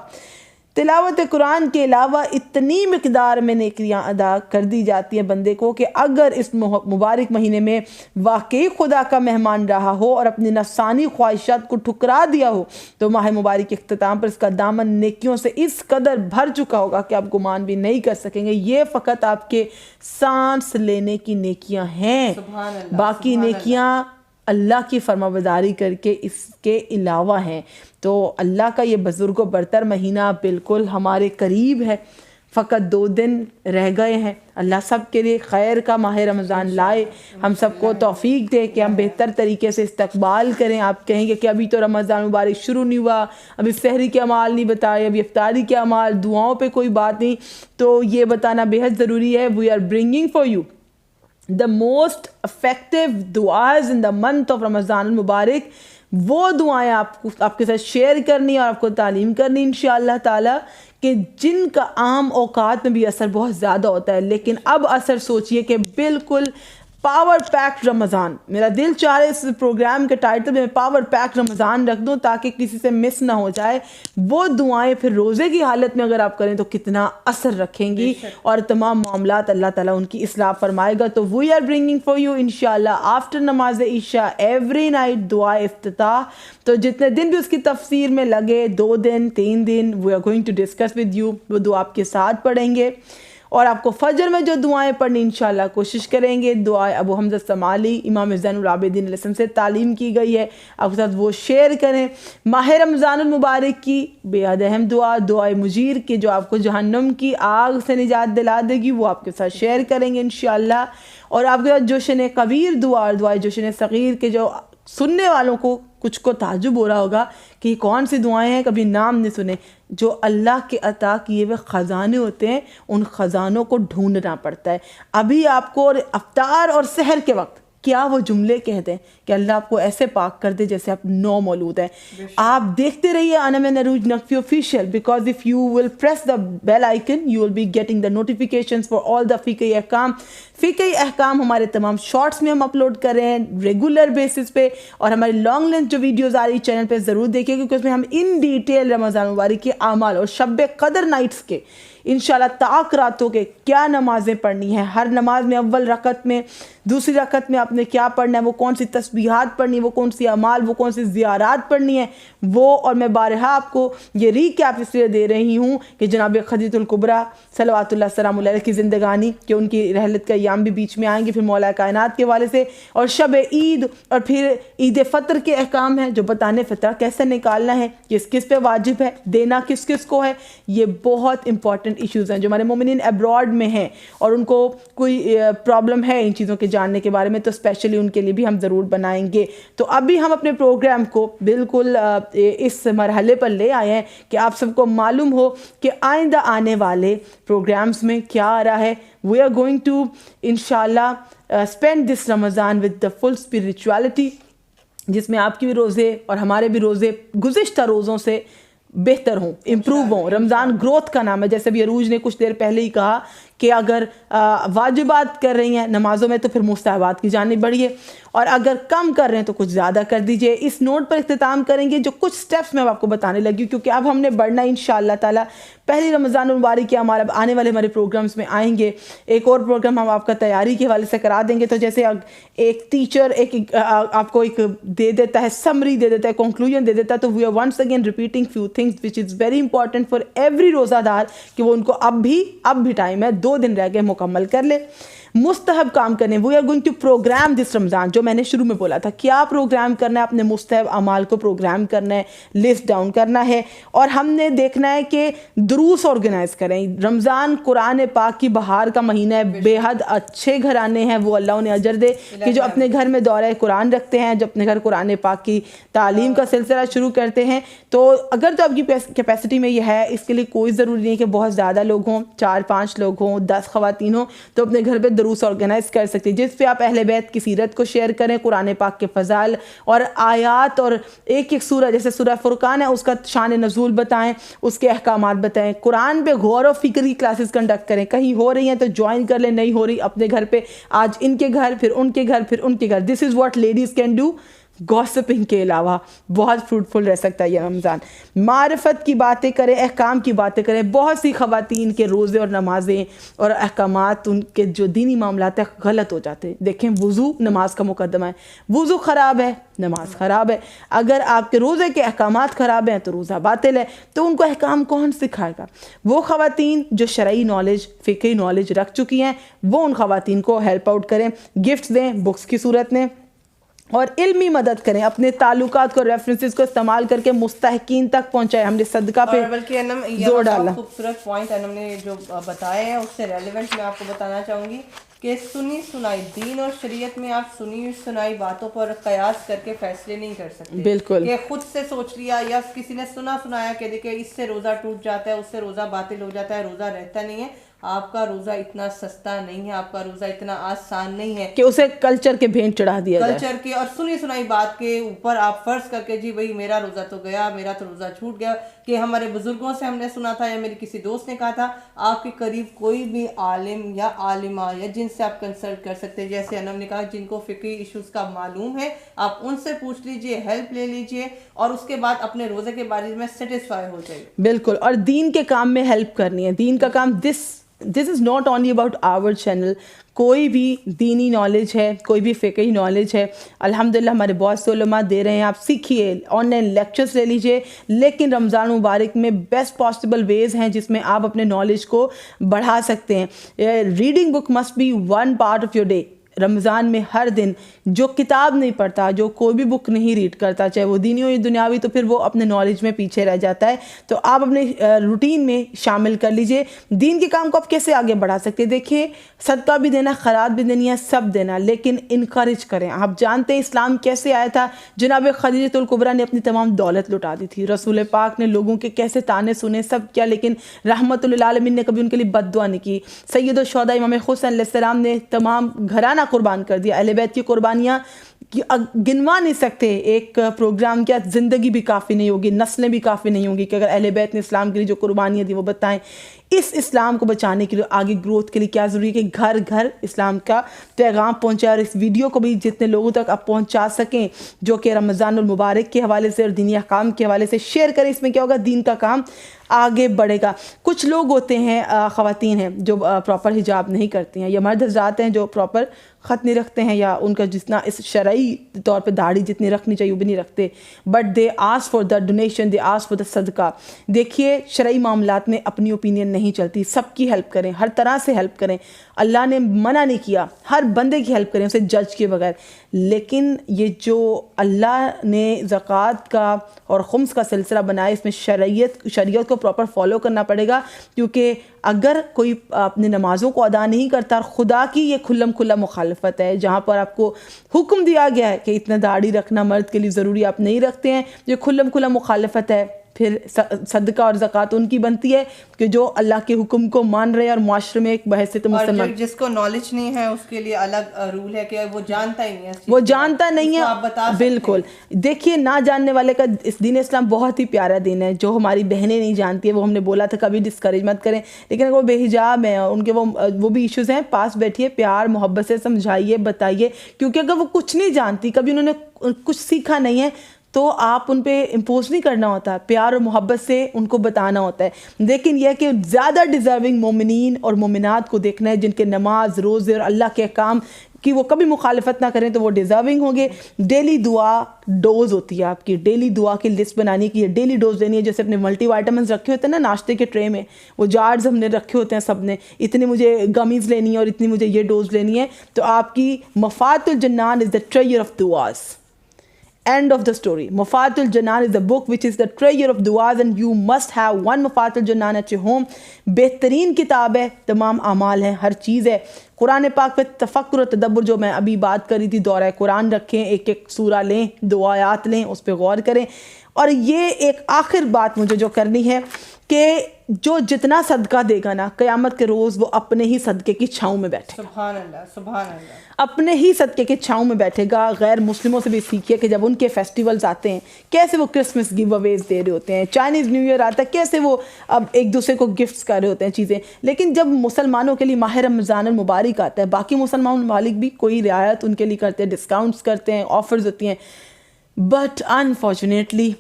تلاوت قرآن کے علاوہ اتنی مقدار میں نیکیاں ادا کر دی جاتی ہیں بندے کو کہ اگر اس مبارک مہینے میں واقعی خدا کا مہمان رہا ہو اور اپنی نفسانی خواہشات کو ٹھکرا دیا ہو تو ماہ مبارک کے اختتام پر اس کا دامن نیکیوں سے اس قدر بھر چکا ہوگا کہ آپ گمان بھی نہیں کر سکیں گے. یہ فقط آپ کے سانس لینے کی نیکیاں ہیں, باقی نیکیاں اللہ کی فرمانبرداری کر کے اس کے علاوہ ہیں. تو اللہ کا یہ بزرگ و برتر مہینہ بالکل ہمارے قریب ہے, فقط 2 دن رہ گئے ہیں. اللہ سب کے لیے خیر کا ماہ رمضان لائے, ہم سب کو توفیق دے کہ ہم بہتر طریقے سے استقبال کریں. آپ کہیں گے کہ ابھی تو رمضان مبارک شروع نہیں ہوا, ابھی سحری کے اعمال نہیں بتائے, ابھی افطاری کے اعمال, دعاؤں پہ کوئی بات نہیں, تو یہ بتانا بہت ضروری ہے. We are bringing for you the most effective du'as in the month of Ramzan المبارک. وہ دعائیں آپ کے ساتھ شیئر کرنی اور آپ کو تعلیم کرنی انشاءاللہ تعالی, کہ جن کا عام اوقات میں بھی اثر بہت زیادہ ہوتا ہے, لیکن اب اثر سوچئے کہ بالکل پاور پیک رمضان. میرا دل چاہ رہا ہے اس پروگرام کے ٹائٹل میں پاور پیک رمضان رکھ دوں تاکہ کسی سے مس نہ ہو جائے. وہ دعائیں پھر روزے کی حالت میں اگر آپ کریں تو کتنا اثر رکھیں گی اور تمام معاملات اللہ تعالیٰ ان کی اصلاح فرمائے گا. تو we are bringing for you انشاءاللہ after namaz Isha every night دعا افتتاح. تو جتنے دن بھی اس کی تفسیر میں لگے 2 دن 3 دن we are going to discuss with you. وہ دعا آپ کے ساتھ پڑھیں گے اور آپ کو فجر میں جو دعائیں پڑھنی انشاءاللہ کوشش کریں گے. دعائیں ابو حمزہ سمالی امام زین العابدین علیہ السلام سے تعلیم کی گئی ہے, آپ کے ساتھ وہ شیئر کریں. ماہ رمضان المبارک کی بے حد اہم دعائے مجیر کی جو آپ کو جہنم کی آگ سے نجات دلا دے گی, وہ آپ کے ساتھ شیئر کریں گے انشاءاللہ. اور آپ کے ساتھ جوشن کبیر دعا اور دعائے جوشن صغیر کے جو سننے والوں کو کچھ کو تعجب ہو رہا ہوگا کہ یہ کون سی دعائیں ہیں, کبھی نام نہیں سنے. جو اللہ کے عطا کیے ہوئے خزانے ہوتے ہیں ان خزانوں کو ڈھونڈنا پڑتا ہے. ابھی آپ کو افطار اور سحر کے وقت کیا وہ جملے کہتے ہیں کہ اللہ آپ کو ایسے پاک کر دے جیسے آپ نو مولود ہیں. آپ دیکھتے رہیے انا من Urooj Naqvi official, because if you will press the bell icon you will be getting the notifications for all the فقہی احکام. فقہی احکام ہمارے تمام شارٹس میں ہم اپلوڈ کر رہے ہیں ریگولر بیسس پہ, اور ہماری لانگ لینتھ جو ویڈیوز آ رہی چینل پہ ضرور دیکھیے کیونکہ اس میں ہم ان ڈیٹیل رمضان مبارک کے اعمال اور شب قدر نائٹس کے انشاءاللہ طاق راتوں کے کیا نمازیں پڑھنی ہیں, ہر نماز میں اول رکعت میں دوسری رکعت میں آپ نے کیا پڑھنا ہے, وہ کون سی تسبیحات پڑھنی ہے, وہ کون سی اعمال, وہ کون سی زیارات پڑھنی ہے وہ. اور میں بارہا آپ کو یہ ریکیپ اس لیے دے رہی ہوں کہ جناب خدیجہ الکبریٰ صلوات اللہ السلام علیہ کی زندگانی کہ ان کی رحلت کا ایام بھی بیچ میں آئیں گے, پھر مولا کائنات کے حوالے سے, اور شب عید, اور پھر عید فطر کے احکام ہیں جو بتانے فطرہ کیسے نکالنا ہے, کس کس پہ واجب ہے, دینا کس کس کو ہے. یہ بہت امپورٹنٹ ایشوز ہیں جو ہمارے مومنین ابراڈ میں ہیں اور ان کو کوئی پرابلم ہے ان چیزوں کے جاننے کے بارے میں, تو اسپیشلی ان کے لیے بھی ہم ضرور بنائیں گے. تو ابھی ہم اپنے پروگرام کو بالکل اس مرحلے پر لے آئے ہیں کہ آپ سب کو معلوم ہو کہ آئندہ آنے والے پروگرامز میں کیا آ رہا ہے. وی آر گوئنگ ٹو انشاءاللہ spend this Ramzan with the full spirituality, جس میں آپ کے بھی روزے اور ہمارے بھی روزے گزشتہ روزوں سے بہتر ہوں, امپروو ہوں. رمضان گروتھ کا نام ہے, جیسے بھی عروج نے کچھ دیر پہلے ہی کہا کہ اگر واجبات کر رہی ہیں نمازوں میں تو پھر مستحبات کی جانب بڑھیے, اور اگر کم کر رہے ہیں تو کچھ زیادہ کر دیجئے. اس نوٹ پر اختتام کریں گے جو کچھ سٹیپس میں آپ کو بتانے لگی ہوں کیونکہ اب ہم نے بڑھنا انشاءاللہ تعالیٰ. پہلی رمضان المبارک کے ہمارے آنے والے ہمارے پروگرامز میں آئیں گے. ایک اور پروگرام ہم آپ کا تیاری کے حوالے سے کرا دیں گے. تو جیسے ایک ٹیچر آپ کو ایک دے دیتا ہے, سمری دے دیتا ہے, کنکلوژن دے دیتا ہے, تو we are once again repeating few things which is very important for every rozedar کہ وہ ان کو اب بھی ٹائم ہے, 2 دن رہ گئے, مکمل کر لے. مستحب کام کرنے, we are going to program this Ramadan, جو میں نے شروع میں بولا تھا کیا پروگرام کرنا ہے, اپنے مستحب اعمال کو پروگرام کرنا ہے, لسٹ ڈاؤن کرنا ہے, اور ہم نے دیکھنا ہے کہ دروس آرگنائز کریں. رمضان قرآن پاک کی بہار کا مہینہ ہے, بے حد اچھے گھرانے ہیں وہ اللہ انہیں اجر دے کہ جو اپنے گھر میں دورہ قرآن رکھتے ہیں, جو اپنے گھر قرآن پاک کی تعلیم کا سلسلہ شروع کرتے ہیں. تو اگر تو آپ کی کیپیسٹی میں یہ ہے, اس کے لیے کوئی ضروری نہیں کہ بہت زیادہ لوگ ہوں, 4-5 لوگ ہوں, 10 خواتین ہوں, تو اپنے گھر پہ دروس آرگنائز کر سکتے ہیں جس پہ آپ اہل بیت کی سیرت کو شیئر کریں, قرآن پاک کے فضائل اور آیات, اور ایک سورہ جیسے سورہ فرقان ہے اس کا شان نزول بتائیں, اس کے احکامات بتائیں. قرآن پہ غور و فکر کی کلاسز کنڈکٹ کریں, کہیں ہو رہی ہیں تو جوائن کر لیں, نہیں ہو رہی اپنے گھر پہ آج ان کے گھر, پھر ان کے گھر, پھر ان کے گھر. This is what ladies can do. Gossiping کے علاوہ بہت فروٹفل رہ سکتا ہے یہ رمضان. معرفت کی باتیں کریں, احکام کی باتیں کریں. بہت سی خواتین کے روزے اور نمازیں اور احکامات, ان کے جو دینی معاملات ہیں غلط ہو جاتے ہیں. دیکھیں وضو نماز کا مقدمہ ہے, وضو خراب ہے نماز خراب ہے. اگر آپ کے روزے کے احکامات خراب ہیں تو روزہ باطل ہے. تو ان کو احکام کون سکھائے گا؟ وہ خواتین جو شرعی نالج, فقہی نالج رکھ چکی ہیں, وہ ان خواتین کو ہیلپ آؤٹ کریں, گفٹس دیں بکس کی صورت میں, اور علمی مدد کریں. اپنے تعلقات کو, ریفرنسز کو استعمال کر کے مستحقین تک پہنچائیں. ہم نے صدقہ پہ زور ڈالا. خوبصورت پوائنٹ انم نے جو بتایا ہے اس سے ریلیونٹ میں آپ کو بتانا چاہوں گی کہ سنی سنائی دین اور شریعت میں آپ سنی سنائی باتوں پر قیاس کر کے فیصلے نہیں کر سکتے. بالکل, کہ خود سے سوچ لیا یا کسی نے سنا سنایا کہ دیکھیں اس سے روزہ ٹوٹ جاتا ہے, اس سے روزہ باطل ہو جاتا ہے, روزہ رہتا نہیں ہے. آپ کا روزہ اتنا سستا نہیں ہے, آپ کا روزہ اتنا آسان نہیں ہے کہ اسے کلچر کے بھینٹ چڑھا دیا جائے, کلچر کے اور سنی سنائی بات کے اوپر آپ فرض کر کے جی بھائی میرا روزہ تو گیا, میرا تو روزہ چھوٹ گیا. کہ ہمارے بزرگوں سے ہم نے سنا تھا یا میری کسی دوست نے کہا تھا, آپ کے قریب کوئی بھی عالم یا عالمہ یا جن سے آپ کنسلٹ کر سکتے ہیں, جیسے انم نے کہا جن کو فقہی ایشوز کا معلوم ہے, آپ ان سے پوچھ لیجئے, ہیلپ لے لیجئے, اور اس کے بعد اپنے روزے کے بارے میں سیٹسفائی ہو جائے. بالکل. اور دین کے کام میں ہیلپ کرنی ہے. دین کا کام this is not only about our channel. کوئی بھی دینی نالج ہے, کوئی بھی فقہی نالج ہے, الحمدللہ ہمارے بہت سے علماء دے رہے ہیں, آپ سیکھیے, آن لائن لیکچرز لے لیجیے. لیکن رمضان مبارک میں بیسٹ پاسبل ویز ہیں جس میں آپ اپنے نالج کو بڑھا سکتے ہیں. Reading book must be one part of your day. Ramadan میں ہر دن جو کتاب نہیں پڑھتا, جو کوئی بھی بک نہیں ریڈ کرتا, چاہے وہ دینی ہو یا دنیاوی, تو پھر وہ اپنے نالج میں پیچھے رہ جاتا ہے. تو آپ اپنے روٹین میں شامل کر لیجئے. دین کے کام کو آپ کیسے آگے بڑھا سکتے ہیں؟ دیکھیے, صدقہ بھی دینا, خیرات بھی دینی ہے, سب دینا, لیکن انکریج کریں. آپ جانتے ہیں اسلام کیسے آیا تھا؟ جناب خدیجہ الکبریٰ نے اپنی تمام دولت لٹا دی تھی, رسول پاک نے لوگوں کے کیسے تانے سنے, سب کیا, لیکن رحمت للعالمین نے کبھی ان کے لیے بد دعا نہیں کی. سید الشہداء امام حسین علیہ السلام نے تمام گھرانہ قربان کر دیا. اہل بیت کی قربانیاں گنوا نہیں سکتے. ایک پروگرام کیا, زندگی بھی کافی نہیں ہوگی, نسلیں بھی کافی نہیں ہوں گی کہ اگر اہل بیت نے اسلام کے لیے جو قربانیاں دی وہ بتائیں. اس اسلام کو بچانے کے لیے, آگے گروتھ کے لیے کیا ضروری ہے کہ گھر گھر اسلام کا پیغام پہنچائے. اور اس ویڈیو کو بھی جتنے لوگوں تک آپ پہنچا سکیں جو کہ رمضان المبارک کے حوالے سے اور دینی احکام کے حوالے سے شیئر کریں. اس میں کیا ہوگا, دین کا کام آگے بڑھے گا. کچھ لوگ ہوتے ہیں, خواتین ہیں جو پراپر حجاب نہیں کرتی ہیں, یا مرد حضرات ہیں جو پراپر خط نہیں رکھتے ہیں, یا ان کا جتنا اس شرعی طور پہ داڑھی جتنی رکھنی چاہیے وہ بھی نہیں رکھتے, but they ask for the donation, they ask for the صدقہ. دیکھیے, شرعی معاملات میں اپنی اوپینین نہیں چلتی, سب کی ہیلپ کریں, ہر طرح سے ہیلپ کریں. اللہ نے منع نہیں کیا, ہر بندے کی ہیلپ کریں اسے جج کیے بغیر. لیکن یہ جو اللہ نے زکوٰۃ کا اور خمس کا سلسلہ بنایا, اس میں شریعت کو پراپر فالو کرنا پڑے گا. کیونکہ اگر کوئی اپنے نمازوں کو ادا نہیں کرتا, اور خدا کی یہ کھلم کھلا مخالفت ہے, جہاں پر آپ کو حکم دیا گیا ہے کہ اتنا داڑھی رکھنا مرد کے لیے ضروری, آپ نہیں رکھتے ہیں, یہ کھلم کھلا مخالفت ہے. پھر صدقہ اور زکوٰۃ ان کی بنتی ہے کہ جو اللہ کے حکم کو مان رہے ہیں اور معاشرے میں ایک بحیثیت مسلمان. اور جس کو نالج نہیں ہے اس کے لیے الگ رول ہے کہ وہ جانتا ہی نہیں ہے, وہ جانتا نہیں ہے. بالکل. دیکھیے, نہ جاننے والے کا اس دین اسلام بہت ہی پیارا دین ہے. جو ہماری بہنیں نہیں جانتی ہیں, وہ ہم نے بولا تھا کبھی ڈسکریج مت کریں, لیکن اگر وہ بے حجاب ہیں, ان کے وہ بھی ایشوز ہیں, پاس بیٹھیے, پیار محبت سے سمجھائیے, بتائیے. کیونکہ اگر وہ کچھ نہیں جانتی, کبھی انہوں نے کچھ سیکھا نہیں ہے, تو آپ ان پہ امپوز نہیں کرنا ہوتا, پیار اور محبت سے ان کو بتانا ہوتا ہے. لیکن یہ کہ زیادہ ڈیزرونگ مومنین اور مومنات کو دیکھنا ہے جن کے نماز, روزے اور اللہ کے احکام کی وہ کبھی مخالفت نہ کریں, تو وہ ڈیزرونگ ہوں گے. ڈیلی دعا ڈوز ہوتی ہے آپ کی, ڈیلی دعا کی لسٹ بنانی کی ہے, ڈیلی ڈوز لینی ہے. جیسے اپنے ملٹی وائٹامنز رکھے ہوتے ہیں نا ناشتے کے ٹرے میں, وہ جارز ہم نے رکھے ہوتے ہیں سب نے, اتنے مجھے گمیز لینی ہے اور اتنی مجھے یہ ڈوز لینی ہے. تو آپ کی مفات الجنان از دا ٹریجر آف دعاز. End of the story. Mafat al-Janan is the book which is the treasure of du'as, and you must have one Mafat al-Janan at your home. بہترین کتاب ہے, تمام اعمال ہیں, ہر چیز ہے. قرآن پاک پہ تفکر و تدبر, جو میں ابھی بات کری تھی, دورہ قرآن رکھیں, ایک ایک سورہ لیں, 2 آیات لیں, اس پہ غور کریں. اور یہ ایک آخر بات مجھے جو کرنی ہے کہ جو جتنا صدقہ دے گا نا, قیامت کے روز وہ اپنے ہی صدقے کی چھاؤں میں بیٹھے. سبحان اللہ, سبحان اللہ. اپنے ہی صدقے کے چھاؤں میں بیٹھے گا. غیر مسلموں سے بھی سیکھیے کہ جب ان کے فیسٹیولز آتے ہیں کیسے وہ کرسمس گیو اویز دے رہے ہوتے ہیں, چائنیز نیو ایئر آتا ہے کیسے وہ اب ایک دوسرے کو گفٹس کر رہے ہوتے ہیں چیزیں. لیکن جب مسلمانوں کے لیے ماہ رمضان المبارک آتا ہے, باقی مسلمان ممالک بھی کوئی رعایت ان کے لیے کرتے ہیں, ڈسکاؤنٹس کرتے ہیں, آفرز ہوتی ہیں. بٹ انفارچونیٹلی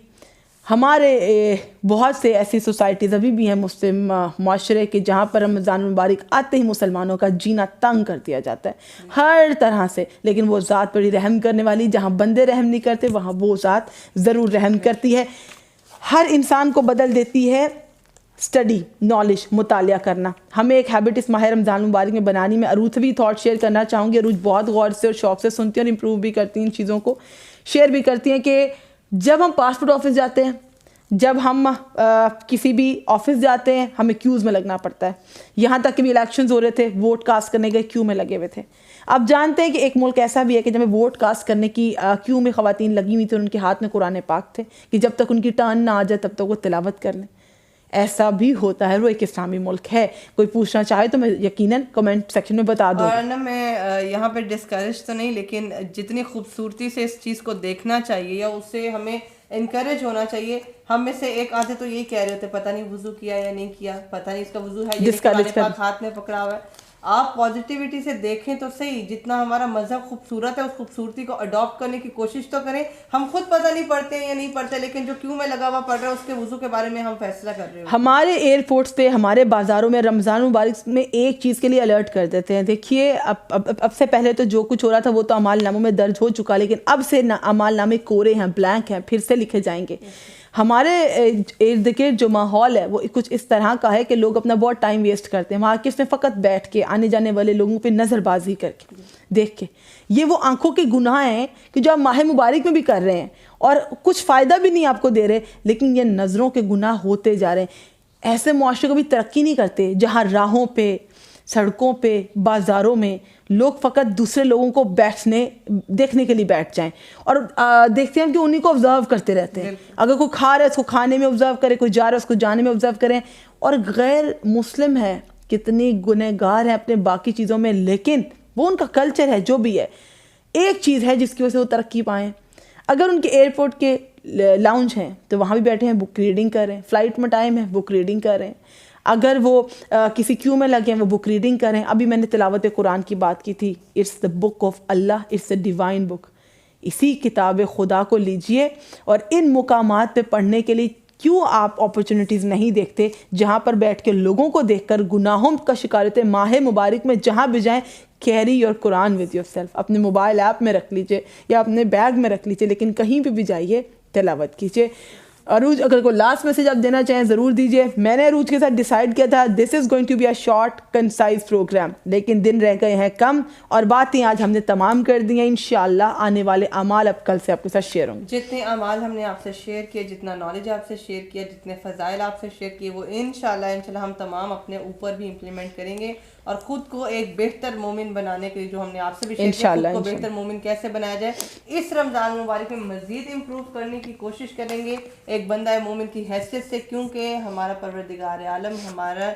ہمارے بہت سے ایسی سوسائٹیز ابھی بھی ہیں مسلم معاشرے کے, جہاں پر رمضان المبارک آتے ہی مسلمانوں کا جینا تنگ کر دیا جاتا ہے ہر طرح سے. لیکن وہ ذات بڑی رحم کرنے والی, جہاں بندے رحم نہیں کرتے وہاں وہ ذات ضرور رحم کرتی ہے. ہر انسان کو بدل دیتی ہے اسٹڈی, نالج, مطالعہ کرنا. ہمیں ایک ہیبٹ اس ماہ رمضان المبارک میں بنانی. میں عروج بھی تھاٹ شیئر کرنا چاہوں گی. عروج بہت غور سے اور شوق سے سنتی ہیں اور امپروو بھی کرتی ہیں ان چیزوں کو, شیئر بھی کرتی ہیں کہ جب ہم پاسپورٹ آفس جاتے ہیں, جب ہم کسی بھی آفس جاتے ہیں, ہمیں کیوز میں لگنا پڑتا ہے. یہاں تک کہ بھی الیکشنز ہو رہے تھے, ووٹ کاسٹ کرنے کے کیو میں لگے ہوئے تھے. آپ جانتے ہیں کہ ایک ملک ایسا بھی ہے کہ جب ووٹ کاسٹ کرنے کی کیو میں خواتین لگی ہوئی تھیں, ان کے ہاتھ میں قرآن پاک تھے کہ جب تک ان کی ٹرن نہ آ جائے تب تک وہ تلاوت کر لیں. ایسا بھی ہوتا ہے, وہ ایک اسلامی ملک ہے. کوئی پوچھنا چاہے تو میں یقیناً کمنٹ سیکشن میں بتا دوں. اور نا میں یہاں پہ ڈسکریج تو نہیں, لیکن جتنی خوبصورتی سے اس چیز کو دیکھنا چاہیے یا اس سے ہمیں انکریج ہونا چاہیے. ہم میں سے ایک آدھے تو یہی کہہ رہے ہوتے پتہ نہیں وضو کیا یا نہیں کیا, پتہ نہیں اس کا وضو ہے یا قرآن پاک ہاتھ میں پکڑا ہوا ہے. آپ پازیٹیوٹی سے دیکھیں تو صحیح, جتنا ہمارا مذہب خوبصورت ہے اس خوبصورتی کو اڈاپٹ کرنے کی کوشش تو کریں. ہم خود پتہ نہیں پڑھتے ہیں یا نہیں پڑھتے, لیکن جو کیوں میں لگا ہوا پڑھ رہا ہے اس کے وضو کے بارے میں ہم فیصلہ کر رہے ہیں. ہمارے ایئرپورٹس پہ, ہمارے بازاروں میں رمضان مبارک میں ایک چیز کے لیے الرٹ کر دیتے ہیں. دیکھیے اب سے پہلے تو جو کچھ ہو رہا تھا وہ تو اعمال ناموں میں درج ہو چکا, لیکن اب سے اعمال نامے کورے ہیں, بلینک ہیں, پھر سے لکھے جائیں گے. ہمارے ارد گرد جو ماحول ہے وہ کچھ اس طرح کا ہے کہ لوگ اپنا بہت ٹائم ویسٹ کرتے ہیں مارکیٹس میں, فقط بیٹھ کے آنے جانے والے لوگوں پہ نظر بازی کر کے دیکھ کے. یہ وہ آنکھوں کے گناہ ہیں کہ جو آپ ماہ مبارک میں بھی کر رہے ہیں اور کچھ فائدہ بھی نہیں آپ کو دے رہے, لیکن یہ نظروں کے گناہ ہوتے جا رہے ہیں. ایسے معاشرے کو بھی ترقی نہیں کرتے جہاں راہوں پہ, سڑکوں پہ, بازاروں میں لوگ فقط دوسرے لوگوں کو دیکھنے کے لیے بیٹھ جائیں اور دیکھتے ہیں کہ انہیں کو آبزرو کرتے رہتے ہیں. اگر کوئی کھا رہا ہے اس کو کھانے میں آبزرو کرے, کوئی جا رہا ہے اس کو جانے میں آبزرو کریں. اور غیر مسلم ہے, کتنی گنہگار ہیں اپنے باقی چیزوں میں, لیکن وہ ان کا کلچر ہے جو بھی ہے. ایک چیز ہے جس کی وجہ سے وہ ترقی پائیں. اگر ان کے ایئرپورٹ کے لاؤنج ہیں تو وہاں بھی بیٹھے ہیں, بک ریڈنگ کر رہے ہیں. فلائٹ میں ٹائم ہے, بک ریڈنگ کر رہے ہیں. اگر وہ کسی کیو میں لگے ہیں وہ بک ریڈنگ کریں. ابھی میں نے تلاوت قرآن کی بات کی تھی. It's the book of Allah, it's a divine book. اسی کتاب خدا کو لیجئے اور ان مقامات پہ پڑھنے کے لیے کیوں آپ اپرچونیٹیز نہیں دیکھتے جہاں پر بیٹھ کے لوگوں کو دیکھ کر گناہوں کا شکار ہوتے. ماہ مبارک میں جہاں بھی جائیں, carry your Quran with your self. اپنے موبائل ایپ میں رکھ لیجئے یا اپنے بیگ میں رکھ لیجئے, لیکن کہیں پہ بھی جائیے تلاوت کیجئے. عروج اگر کوئی لاسٹ میسج آپ دینا چاہیں ضرور دیجئے. میں نے عروج کے ساتھ ڈیسائیڈ کیا تھا this is going to be a short concise program, لیکن دن رہ گئے ہیں کم اور باتیں آج ہم نے تمام کر دی ہیں. انشاءاللہ آنے والے اعمال اب کل سے آپ کے ساتھ شیئر ہوں گے. جتنے اعمال ہم نے آپ سے شیئر کیے, جتنا نالج آپ سے شیئر کیا, جتنے فضائل آپ سے شیئر کیے, وہ انشاءاللہ ہم تمام اپنے اوپر بھی امپلیمنٹ کریں گے اور خود کو ایک بہتر مومن بنانے کے لیے جو ہم نے آپ سے بھی شیئر کیا, خود کو بہتر مومن کیسے بنایا جائے اس رمضان مبارک میں مزید امپروو کرنے کی کوشش کریں گے ایک بندہ مومن کی حیثیت سے, کیونکہ ہمارا پروردگار عالم, ہمارا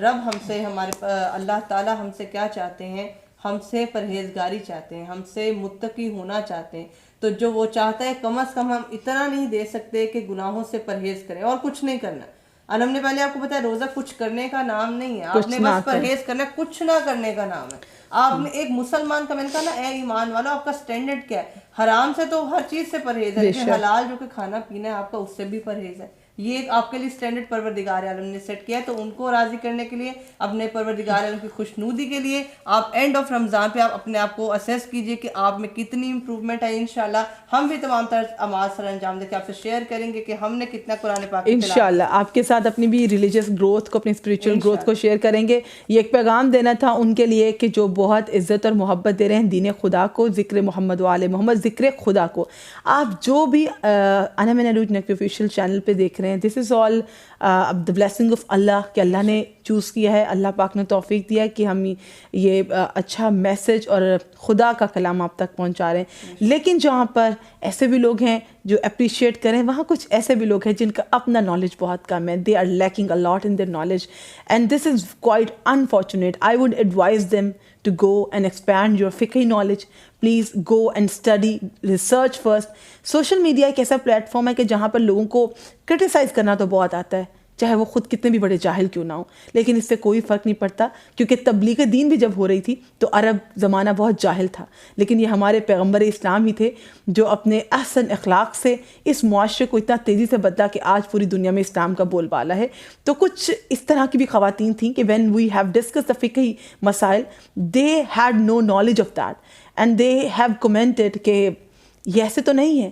رب ہم سے, ہمارے اللہ تعالیٰ ہم سے کیا چاہتے ہیں, ہم سے پرہیزگاری چاہتے ہیں, ہم سے متقی ہونا چاہتے ہیں. تو جو وہ چاہتا ہے کم از کم ہم اتنا نہیں دے سکتے کہ گناہوں سے پرہیز کریں اور کچھ نہیں کرنا. اور ہم نے پہلے آپ کو بتایا روزہ کچھ کرنے کا نام نہیں ہے, آپ نے بس پرہیز کرنا ہے, کچھ نہ کرنے کا نام ہے. آپ نے ایک مسلمان کا, میں نے کہا نا اے ایمان والا, آپ کا سٹینڈرڈ کیا ہے؟ حرام سے تو ہر چیز سے پرہیز ہے, لیکن حلال جو کہ کھانا پینا ہے آپ کا اس سے بھی پرہیز ہے. یہ ایک آپ کے لیے سٹینڈرڈ پروردگار عالم نے سیٹ کیا ہے. تو ان کو راضی کرنے کے لیے, اپنے پروردگار عالم کی خوشنودی کے لیے آپ اینڈ آف رمضان پہ آپ اپنے آپ کو اسیس کیجئے کہ آپ میں کتنی امپروومنٹ ہے. انشاءاللہ ہم بھی تمام طرح اعمال سر انجام دے کے آپ سے شیئر کریں گے کہ ہم نے کتنا قرآن پاک انشاءاللہ آپ کے ساتھ اپنی بھی ریلیجیس گروتھ کو, اپنی اسپریچول گروتھ کو شیئر کریں گے. یہ ایک پیغام دینا تھا ان کے لیے کہ جو بہت عزت اور محبت دے رہے ہیں دین خدا کو, ذکر محمد و آل محمد, ذکر خدا کو. آپ جو بھی انا من عروج نقوی آفیشیل چینل پہ دیکھ رہے ہیں, دس از آل the blessing of اللہ, کہ اللہ نے چوز کیا ہے, اللہ پاک نے توفیق دیا ہے کہ ہم یہ اچھا میسج اور خدا کا کلام آپ تک پہنچا رہے ہیں. لیکن جہاں پر ایسے بھی لوگ ہیں جو اپریشیٹ کریں, وہاں کچھ ایسے بھی لوگ ہیں جن کا اپنا نالج بہت کم ہے. they are lacking a lot in their knowledge and this is quite unfortunate. I would advise them to go and expand your fiqh knowledge. Please go and study, research first. Social media ایک ایسا plate form ہے کہ جہاں پر لوگوں کو criticise کرنا تو بہت آتا ہے, چاہے وہ خود کتنے بھی بڑے جاہل کیوں نہ ہوں, لیکن اس سے کوئی فرق نہیں پڑتا. کیونکہ تبلیغ دین بھی جب ہو رہی تھی تو عرب زمانہ بہت جاہل تھا, لیکن یہ ہمارے پیغمبر اسلام ہی تھے جو اپنے احسن اخلاق سے اس معاشرے کو اتنا تیزی سے بدلا کہ آج پوری دنیا میں اسلام کا بول بالا ہے. تو کچھ اس طرح کی بھی خواتین تھیں کہ when we have discussed the فقہی مسائل, they had no knowledge of that and they have commented کہ یہ ایسے تو نہیں ہے.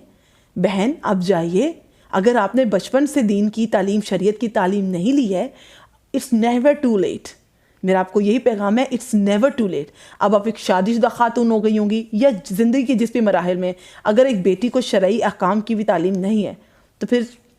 بہن اب جائیے, اگر آپ نے بچپن سے دین کی تعلیم, شریعت کی تعلیم نہیں لی ہے, اٹس نیور ٹو لیٹ. میرا آپ کو یہی پیغام ہے, اٹس نیور ٹو لیٹ. اب آپ ایک شادی شدہ خاتون ہو گئی ہوں گی یا زندگی کے جس بھی مراحل میں, اگر ایک بیٹی کو شرعی احکام کی بھی تعلیم نہیں ہے تو پھر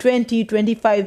20, 25,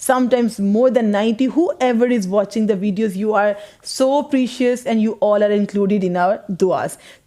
sometimes more than 90, whoever is watching the videos, you are so precious and you all are included in our duas।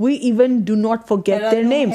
we even do not forget their names।